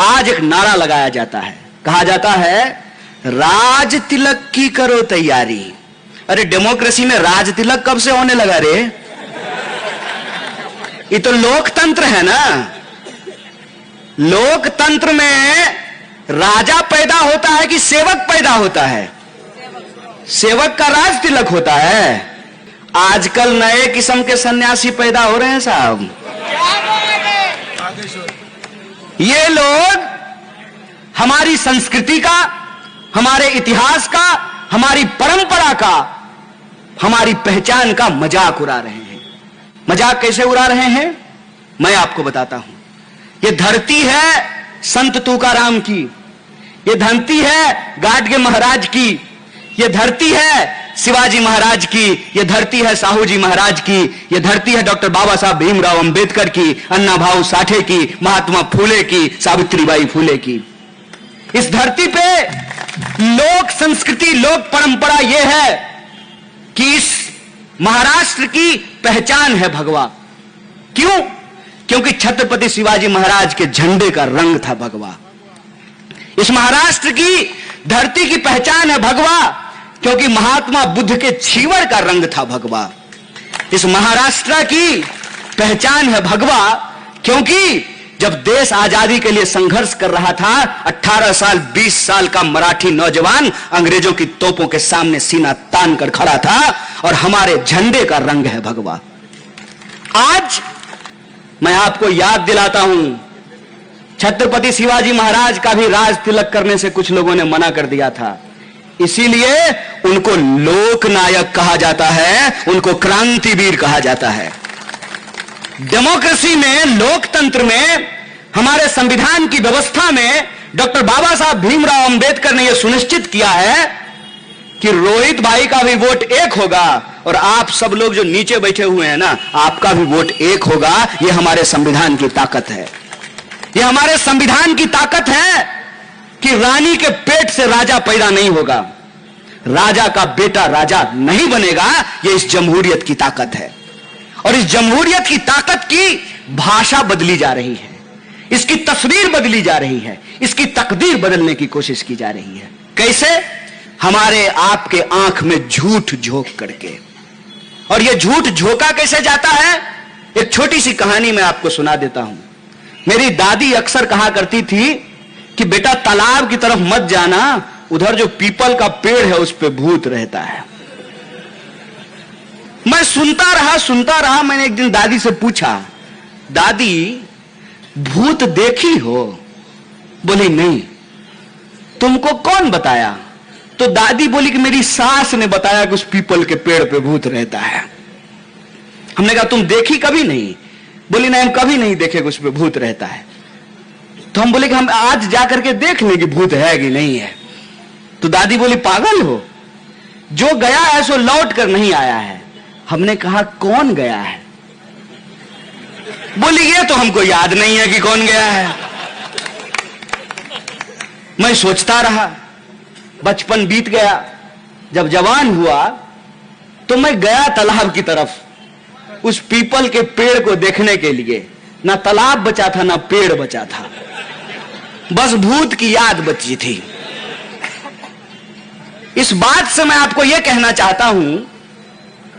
आज एक नारा लगाया जाता है, कहा जाता है राज तिलक की करो तैयारी। अरे डेमोक्रेसी में राज तिलक कब से होने लगा रे? ये तो लोकतंत्र है ना। लोकतंत्र में राजा पैदा होता है कि सेवक पैदा होता है? सेवक का राज तिलक होता है। आजकल नए किस्म के सन्यासी पैदा हो रहे हैं साहब। ये लोग हमारी संस्कृति का, हमारे इतिहास का, हमारी परंपरा का, हमारी पहचान का मजाक उड़ा रहे हैं। मजाक कैसे उड़ा रहे हैं मैं आपको बताता हूं। ये धरती है संत तुकाराम की, ये धरती है गाडगे महाराज की, ये धरती है शिवाजी महाराज की, ये धरती है साहू जी महाराज की, ये धरती है डॉक्टर बाबा साहब भीमराव अंबेडकर की, अन्ना भाऊ साठे की, महात्मा फूले की, सावित्रीबाई फूले की। इस धरती पे लोक संस्कृति, लोक परंपरा यह है कि इस महाराष्ट्र की पहचान है भगवा। क्यों? क्योंकि छत्रपति शिवाजी महाराज के झंडे का रंग था भगवा। इस महाराष्ट्र की धरती की पहचान है भगवा, क्योंकि महात्मा बुद्ध के छीवर का रंग था भगवा। इस महाराष्ट्र की पहचान है भगवा, क्योंकि जब देश आजादी के लिए संघर्ष कर रहा था, 18 साल 20 साल का मराठी नौजवान अंग्रेजों की तोपों के सामने सीना तान कर खड़ा था, और हमारे झंडे का रंग है भगवा। आज मैं आपको याद दिलाता हूं, छत्रपति शिवाजी महाराज का भी राज तिलक करने से कुछ लोगों ने मना कर दिया था। इसीलिए उनको लोकनायक कहा जाता है, उनको क्रांतिवीर कहा जाता है। डेमोक्रेसी में, लोकतंत्र में, हमारे संविधान की व्यवस्था में डॉक्टर बाबा साहब भीमराव अंबेडकर ने यह सुनिश्चित किया है कि रोहित भाई का भी वोट एक होगा, और आप सब लोग जो नीचे बैठे हुए हैं ना, आपका भी वोट एक होगा। यह हमारे संविधान की ताकत है। यह हमारे संविधान की ताकत है कि रानी के पेट से राजा पैदा नहीं होगा, राजा का बेटा राजा नहीं बनेगा। यह इस जमहूरियत की ताकत है, और इस जमहूरियत की ताकत की भाषा बदली जा रही है, इसकी तस्वीर बदली जा रही है, इसकी तकदीर बदलने की कोशिश की जा रही है। कैसे? हमारे आपके आंख में झूठ झोंक करके। और यह झूठ झोंका कैसे जाता है? एक छोटी सी कहानी मैं आपको सुना देता हूं। मेरी दादी अक्सर कहा करती थी कि बेटा तालाब की तरफ मत जाना, उधर जो पीपल का पेड़ है उस पे भूत रहता है। मैं सुनता रहा। मैंने एक दिन दादी से पूछा, दादी भूत देखी हो? बोली नहीं। तुमको कौन बताया? तो दादी बोली कि मेरी सास ने बताया कि उस पीपल के पेड़ पे भूत रहता है। हमने कहा तुम देखी कभी नहीं? बोली नहीं, हम कभी नहीं देखे कि उस पे भूत रहता है। तो हम बोले कि हम आज जाकर के देख लें कि भूत है कि नहीं है। तो दादी बोली पागल हो, जो गया है सो लौट कर नहीं आया है। हमने कहा कौन गया है? बोली ये तो हमको याद नहीं है कि कौन गया है। मैं सोचता रहा, बचपन बीत गया। जब जवान हुआ तो मैं गया तालाब की तरफ, उस पीपल के पेड़ को देखने के लिए। ना तालाब बचा था, ना पेड़ बचा था, बस भूत की याद बची थी। इस बात से मैं आपको यह कहना चाहता हूं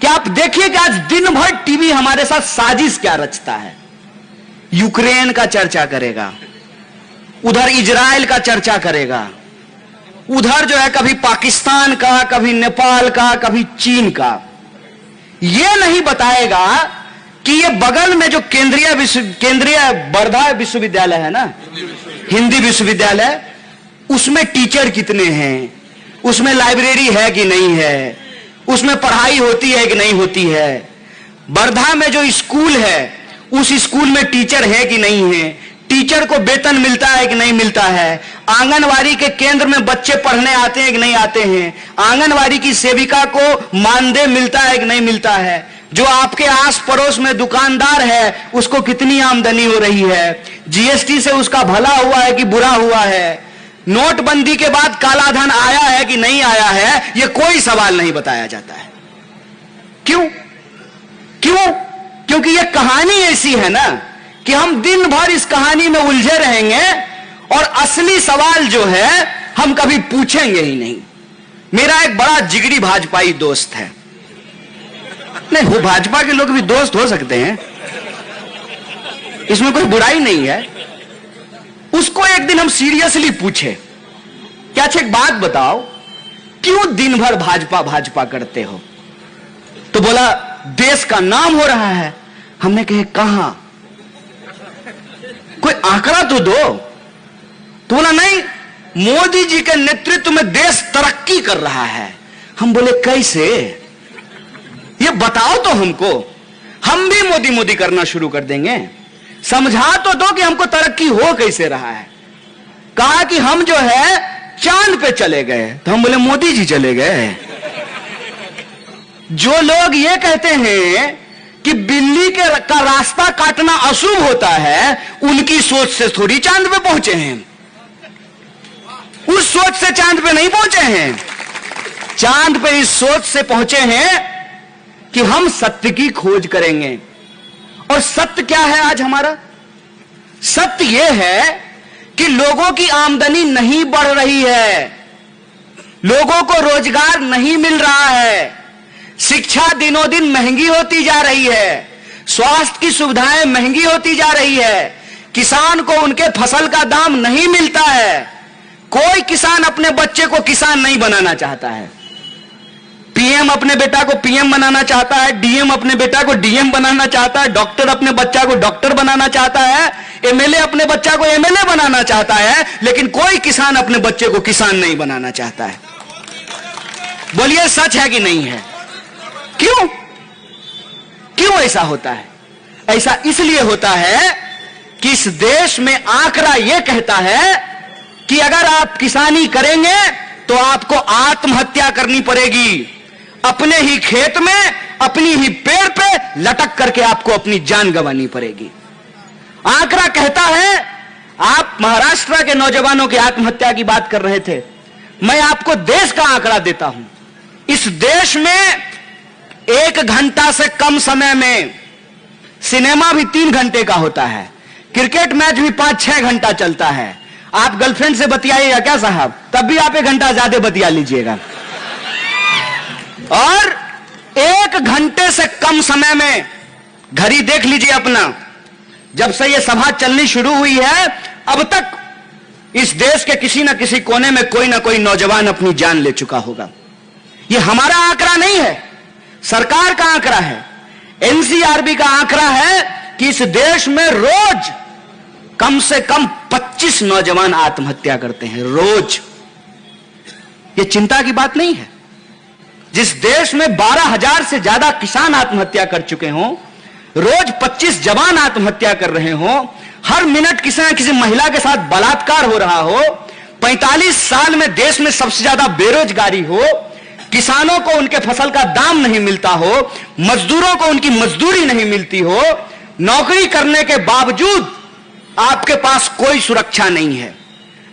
कि आप देखिए कि आज दिन भर टीवी हमारे साथ साजिश क्या रचता है। यूक्रेन का चर्चा करेगा, उधर इजराइल का चर्चा करेगा, उधर जो है कभी पाकिस्तान का, कभी नेपाल का, कभी चीन का। यह नहीं बताएगा कि ये बगल में जो केंद्रीय वर्धा विश्वविद्यालय है ना, हिंदी विश्वविद्यालय, उसमें टीचर कितने हैं, उसमें लाइब्रेरी है कि नहीं है, उसमें पढ़ाई होती है कि नहीं होती है। वर्धा में जो स्कूल है, उस स्कूल में टीचर है कि नहीं है, टीचर को वेतन मिलता है कि नहीं मिलता है, आंगनवाड़ी के केंद्र में बच्चे पढ़ने आते हैं कि नहीं आते हैं, आंगनवाड़ी की सेविका को मानदेय मिलता है कि नहीं मिलता है, जो आपके आस पड़ोस में दुकानदार है उसको कितनी आमदनी हो रही है, जीएसटी से उसका भला हुआ है कि बुरा हुआ है, नोटबंदी के बाद काला धन आया है कि नहीं आया है, यह कोई सवाल नहीं बताया जाता है। क्यों? क्योंकि यह कहानी ऐसी है ना कि हम दिन भर इस कहानी में उलझे रहेंगे और असली सवाल जो है हम कभी पूछेंगे ही नहीं। मेरा एक बड़ा जिगरी भाजपाई दोस्त है, नहीं वो भाजपा के लोग भी दोस्त हो सकते हैं, इसमें कोई बुराई नहीं है। उसको एक दिन हम सीरियसली पूछे कि अच्छा एक बात बताओ, क्यों दिन भर भाजपा भाजपा करते हो? तो बोला देश का नाम हो रहा है। हमने कहे कहां, कोई आंकड़ा तो दो। तो बोला नहीं, मोदी जी के नेतृत्व में देश तरक्की कर रहा है। हम बोले कैसे, ये बताओ तो हमको, हम भी मोदी मोदी करना शुरू कर देंगे। समझा तो दो कि हमको तरक्की हो कैसे रहा है। कहा कि हम जो है चांद पे चले गए। तो हम बोले मोदी जी चले गए। जो लोग ये कहते हैं कि बिल्ली का रास्ता काटना अशुभ होता है, उनकी सोच से थोड़ी चांद पे पहुंचे हैं, उस सोच से चांद पे नहीं पहुंचे हैं। चांद पे इस सोच से पहुंचे हैं कि हम सत्य की खोज करेंगे। और सत्य क्या है आज हमारा? सत्य यह है कि लोगों की आमदनी नहीं बढ़ रही है, लोगों को रोजगार नहीं मिल रहा है, शिक्षा दिनों दिन महंगी होती जा रही है, स्वास्थ्य की सुविधाएं महंगी होती जा रही है, किसान को उनके फसल का दाम नहीं मिलता है। कोई किसान अपने बच्चे को किसान नहीं बनाना चाहता है। पीएम अपने बेटा को पीएम बनाना चाहता है, डीएम अपने बेटा को डीएम बनाना चाहता है, डॉक्टर अपने बच्चा को डॉक्टर बनाना चाहता है, एमएलए अपने बच्चा को एमएलए बनाना चाहता है, लेकिन कोई किसान अपने बच्चे को किसान नहीं बनाना चाहता है। बोलिए सच है कि नहीं है? क्यों क्यों ऐसा होता है? ऐसा इसलिए होता है कि इस देश में आंकड़ा यह कहता है कि अगर आप किसानी करेंगे तो आपको आत्महत्या करनी पड़ेगी, अपने ही खेत में अपनी ही पेड़ पे लटक करके आपको अपनी जान गंवानी पड़ेगी। आंकड़ा कहता है, आप महाराष्ट्र के नौजवानों की आत्महत्या की बात कर रहे थे, मैं आपको देश का आंकड़ा देता हूं। इस देश में 1 घंटा से कम समय में सिनेमा भी 3 घंटे का होता है, क्रिकेट मैच भी 5-6 घंटा चलता है। आप गर्लफ्रेंड से बतियाइएगा क्या साहब, तब भी आप 1 घंटा ज्यादा बतिया लीजिएगा। और 1 घंटे से कम समय में, घड़ी देख लीजिए अपना, जब से यह सभा चलनी शुरू हुई है अब तक इस देश के किसी न किसी कोने में कोई ना कोई नौजवान अपनी जान ले चुका होगा। यह हमारा आंकड़ा नहीं है, सरकार का आंकड़ा है, एनसीआरबी का आंकड़ा है कि इस देश में रोज कम से कम 25 नौजवान आत्महत्या करते हैं रोज। यह चिंता की बात नहीं है। जिस देश में 12,000 से ज्यादा किसान आत्महत्या कर चुके हों, रोज 25 जवान आत्महत्या कर रहे हों, हर मिनट किसी न किसी महिला के साथ बलात्कार हो रहा हो, 45 साल में देश में सबसे ज्यादा बेरोजगारी हो, किसानों को उनके फसल का दाम नहीं मिलता हो, मजदूरों को उनकी मजदूरी नहीं मिलती हो, नौकरी करने के बावजूद आपके पास कोई सुरक्षा नहीं है,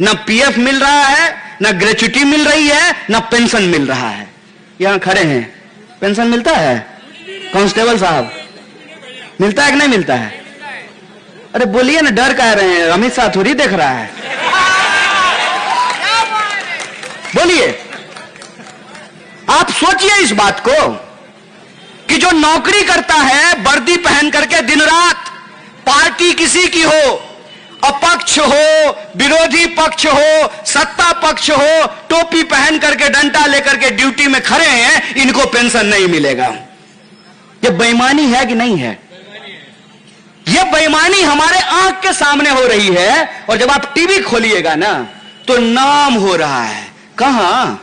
न पीएफ मिल रहा है, न ग्रेच्युटी मिल रही है, न पेंशन मिल रहा है। यहां खड़े हैं, पेंशन मिलता है? कांस्टेबल साहब मिलता है कि नहीं मिलता है? अरे बोलिए ना, डर कह रहे हैं, अमित शाह थोड़ी देख रहा है, बोलिए। आप सोचिए इस बात को कि जो नौकरी करता है वर्दी पहन करके दिन रात, पार्टी किसी की हो, अपक्ष हो, विरोधी पक्ष हो, सत्ता पक्ष हो, टोपी पहन करके डंडा लेकर के ड्यूटी में खड़े हैं, इनको पेंशन नहीं मिलेगा। यह बेईमानी है कि नहीं है? यह बेईमानी हमारे आंख के सामने हो रही है। और जब आप टीवी खोलिएगा ना तो नाम हो रहा है। कहां?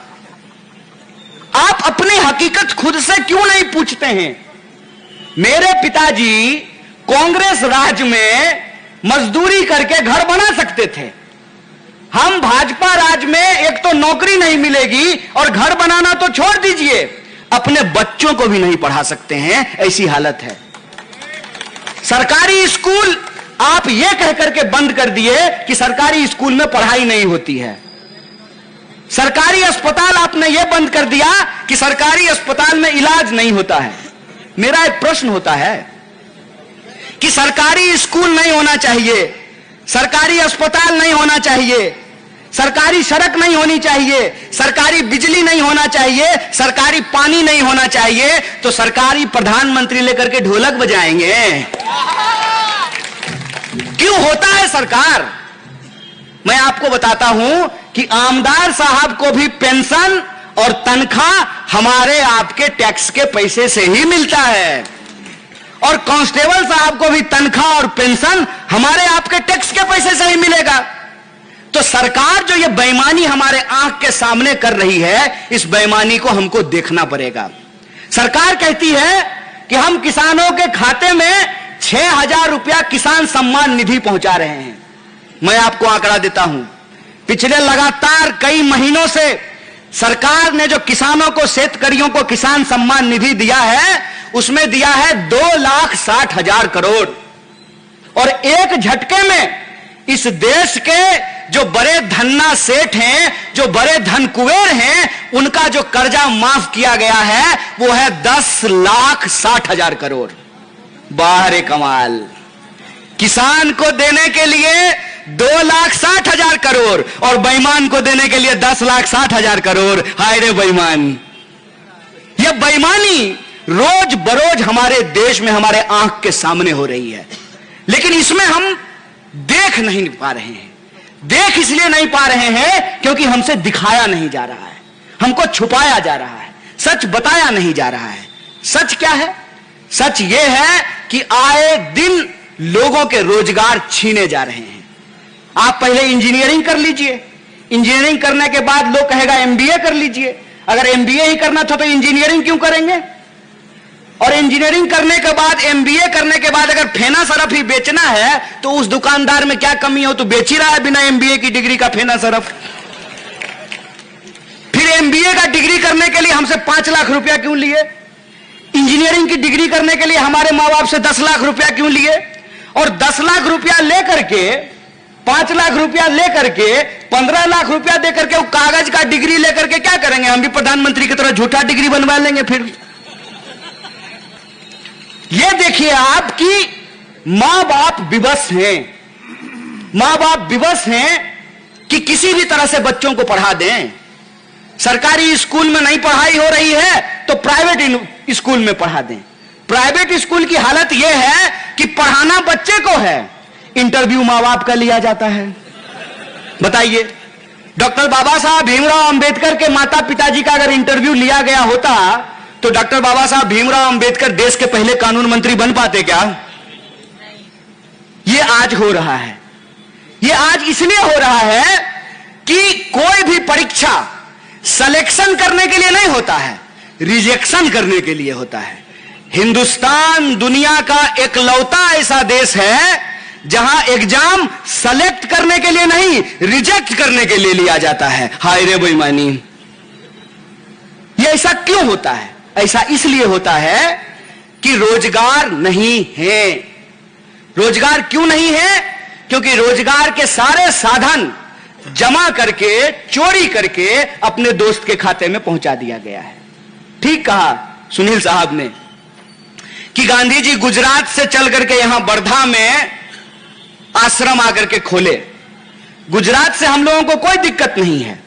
आप अपनी हकीकत खुद से क्यों नहीं पूछते हैं? मेरे पिताजी कांग्रेस राज में मजदूरी करके घर बना सकते थे, हम भाजपा राज में एक तो नौकरी नहीं मिलेगी और घर बनाना तो छोड़ दीजिए, अपने बच्चों को भी नहीं पढ़ा सकते हैं, ऐसी हालत है। सरकारी स्कूल आप यह कहकर के बंद कर दिए कि सरकारी स्कूल में पढ़ाई नहीं होती है। सरकारी अस्पताल आपने यह बंद कर दिया कि सरकारी अस्पताल में इलाज नहीं होता है। मेरा एक प्रश्न होता है कि सरकारी स्कूल नहीं होना चाहिए, सरकारी अस्पताल नहीं होना चाहिए, सरकारी सड़क नहीं होनी चाहिए, सरकारी बिजली नहीं होना चाहिए, सरकारी पानी नहीं होना चाहिए, तो सरकारी प्रधानमंत्री लेकर के ढोलक बजाएंगे? क्यों होता है सरकार? मैं आपको बताता हूं कि आमदार साहब को भी पेंशन और तनख्वाह हमारे आपके टैक्स के पैसे से ही मिलता है, और कांस्टेबल साहब को भी तनख्वाह और पेंशन हमारे आपके टैक्स के पैसे से ही मिलेगा। तो सरकार जो ये बेईमानी हमारे आंख के सामने कर रही है, इस बेईमानी को हमको देखना पड़ेगा। सरकार कहती है कि हम किसानों के खाते में 6,000 रुपया किसान सम्मान निधि पहुंचा रहे हैं। मैं आपको आंकड़ा देता हूं, पिछले लगातार कई महीनों से सरकार ने जो किसानों को, शेतकरियों को किसान सम्मान निधि दिया है, उसमें दिया है 2,60,000 करोड़। और एक झटके में इस देश के जो बड़े धन्ना सेठ हैं, जो बड़े धनकुबेर हैं, उनका जो कर्जा माफ किया गया है वो है 10,60,000 करोड़। बाहर कमाल, किसान को देने के लिए 2,60,000 करोड़ और बेईमान को देने के लिए 10,60,000 करोड़। हाय रे बेईमान! यह बेईमानी रोज बरोज हमारे देश में, हमारे आंख के सामने हो रही है, लेकिन इसमें हम देख नहीं पा रहे हैं। देख इसलिए नहीं पा रहे हैं क्योंकि हमसे दिखाया नहीं जा रहा है, हमको छुपाया जा रहा है, सच बताया नहीं जा रहा है। सच क्या है? सच यह है कि आए दिन लोगों के रोजगार छीने जा रहे हैं। आप पहले इंजीनियरिंग कर लीजिए, इंजीनियरिंग करने के बाद लोग कहेगा एमबीए कर लीजिए। अगर एमबीए ही करना था तो इंजीनियरिंग क्यों करेंगे? और इंजीनियरिंग करने के बाद, एमबीए करने के बाद अगर फेना सरफ ही बेचना है तो उस दुकानदार में क्या कमी हो? तो बेच ही रहा है बिना एमबीए की डिग्री का फेना सरफ। फिर एमबीए का डिग्री करने के लिए हमसे 5 लाख रुपया क्यों लिए? इंजीनियरिंग की डिग्री करने के लिए हमारे मां बाप से 10 लाख रुपया क्यों लिए? और 10 लाख रुपया लेकर के, 5 लाख रुपया लेकर के, 15 लाख रुपया देकर के वो कागज का डिग्री लेकर के क्या करेंगे? हम भी प्रधानमंत्री की तरह झूठा डिग्री बनवा लेंगे। फिर ये देखिए आपकी मां बाप विवश हैं, मां बाप विवश हैं कि किसी भी तरह से बच्चों को पढ़ा दें। सरकारी स्कूल में नहीं पढ़ाई हो रही है तो प्राइवेट स्कूल में पढ़ा दें। प्राइवेट स्कूल की हालत यह है कि पढ़ाना बच्चे को है, इंटरव्यू मां बाप का लिया जाता है। बताइए, डॉक्टर बाबा साहब भीमराव अंबेडकर के माता पिताजी का अगर इंटरव्यू लिया गया होता तो डॉक्टर बाबा साहब भीमराव अंबेडकर देश के पहले कानून मंत्री बन पाते क्या? यह आज हो रहा है। यह आज इसलिए हो रहा है कि कोई भी परीक्षा सिलेक्शन करने के लिए नहीं होता है, रिजेक्शन करने के लिए होता है। हिंदुस्तान दुनिया का एकलौता ऐसा देश है जहां एग्जाम सेलेक्ट करने के लिए नहीं, रिजेक्ट करने के लिए लिया जाता है। हाय रे बेईमानी! यह ऐसा क्यों होता है? ऐसा इसलिए होता है कि रोजगार नहीं है। रोजगार क्यों नहीं है? क्योंकि रोजगार के सारे साधन जमा करके, चोरी करके अपने दोस्त के खाते में पहुंचा दिया गया है। ठीक कहा सुनील साहब ने कि गांधी जी गुजरात से चल करके यहां वर्धा में आश्रम आकर के खोले। गुजरात से हम लोगों को कोई दिक्कत नहीं है,